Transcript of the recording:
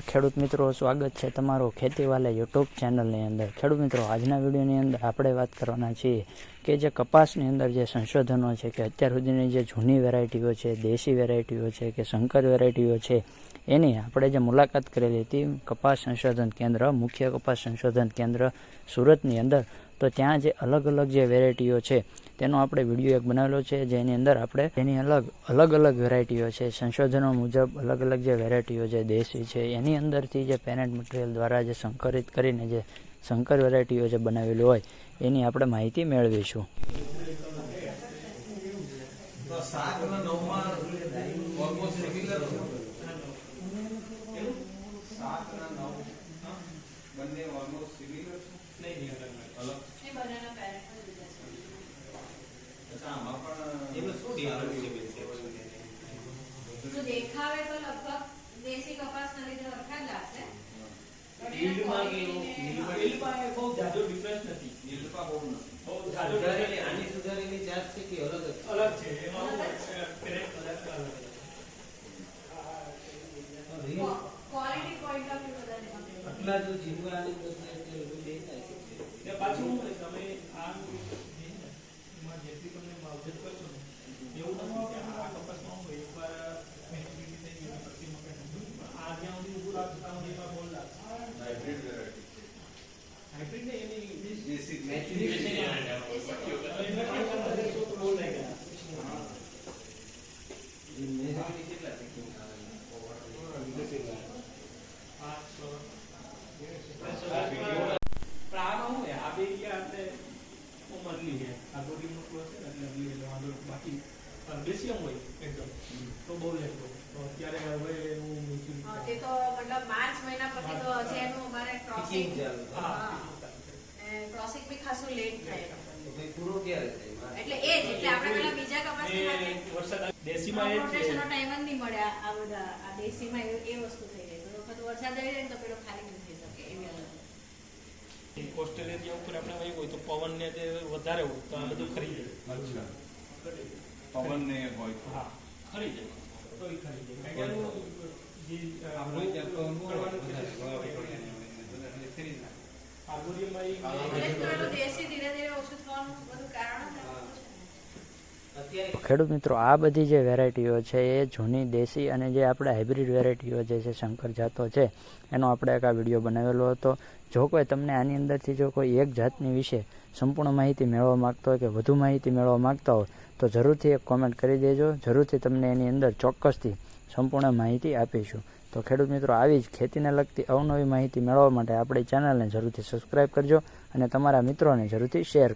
ખેડૂત મિત્રો, સ્વાગત છે તમારો ખેતીવાલા યુટ્યુબ ચેનલની અંદર। ખેડૂત મિત્રો, આજના વિડીયોની અંદર આપણે વાત કરવાના છીએ કે જે કપાસની અંદર જે સંશોધનો છે કે અત્યાર સુધીની જે જૂની વેરાયટીઓ છે, દેશી વેરાયટીઓ છે કે સંકર વેરાયટીઓ છે, એની આપણે જે મુલાકાત કરેલી હતી કપાસ સંશોધન કેન્દ્ર, મુખ્ય કપાસ સંશોધન કેન્દ્ર સુરતની અંદર, તો ત્યાં જે અલગ અલગ જે વેરાયટીઓ છે તેનો આપણે વિડીયો એક બનાવેલો છે, જેની અંદર આપણે એની અલગ અલગ વેરાયટીઓ છે, સંશોધનો મુજબ અલગ અલગ જે વેરાયટીઓ છે દેશી છે, એની અંદરથી જે પેરેન્ટ મટીરિયલ દ્વારા જે સંકરિત કરીને જે સંકર વેરાયટીઓ જે બનાવેલી હોય એની આપણે માહિતી મેળવીશું। દેખાવે તો લગભગ દેશી કપાસના લીધે અરખા જ લાગશે। બહુ જાજો ડિફરન્સ નથી। નીલપા બહુ જાજો આની સુધારેલી જાત છે કે અલગ છે એમાં કરેક્ટ અલગ ક્વોલિટી પોઈન્ટ ઓફ વ્યૂ બધાને આટલા જો જીવવાની બદલે તે લોકો દેખાય છે ને પાછું તમે આ માં જેટલી તમને માવજત કરશો ને એવું નથી કે આ કપાસમાં હું એકવાર મેચ્યુરિટી થઈ ગઈ પછી મકાઈ આ જ્યાં સુધી ઉભું રાખતા હું એમાં બોલ લાગશે। હાઇબ્રિડ ને એની બેસિક મેચ્યુરિટી તો બોલ લાગ્યા મેચ્યુરિટી કેટલા છે मार्च महीना પછી તો છે એનું અમારે ક્રોસિંગ ક્રોસિંગ બી ખાસું લેટ થાય તો પૂરો ક્યારે થાય એટલે એ જ એટલે આપણે પેલા બીજા કપાસની માટે વરસાદ દેશીમાં એ છે રોટેશનનો ટાઈમ જ નહીં મળે આ બધા આ દેશીમાં એ વસ્તુ થઈ જાય તો વખત વરસાદ આવી જાય તો પેલો ખાલી નહીં થઈ શકે એવી હાલત। કોસ્ટલ એરિયા ઉપર આપણે વહી હોય તો પવન ને તે વધારે હોય તો આ બધું ખરી જાય। અચ્છા, પવન ને હોય હા ખરી જાય તો એ ખરી જાય કારણ કે જે આપણે ત્યાં તો અનુભવવાનું છે એટલે દેશી ધીરે ધીરે ઓછું થવાનું બધું કારણ ખેડૂત મિત્રો, આ બધી જે વેરાયટીઓ છે એ જૂની દેશી અને જે આપણે હાઇબ્રિડ વેરાયટીઓ જે છે શંકર જાતો છે એનો આપણે એક આ વિડીયો બનાવેલો હતો। જો કોઈ તમને આની અંદરથી જો કોઈ એક જાતની વિશે સંપૂર્ણ માહિતી મેળવવા માગતો હોય કે વધુ માહિતી મેળવવા માગતા હોય તો જરૂરથી એક કોમેન્ટ કરી દેજો, જરૂરથી તમને એની અંદર ચોક્કસથી સંપૂર્ણ માહિતી આપીશું। તો ખેડૂત મિત્રો, આવી જ ખેતીને લગતી અવનવી માહિતી મેળવવા માટે આપણી ચેનલને જરૂરથી સબસ્ક્રાઈબ કરજો અને તમારા મિત્રોને જરૂરથી શેર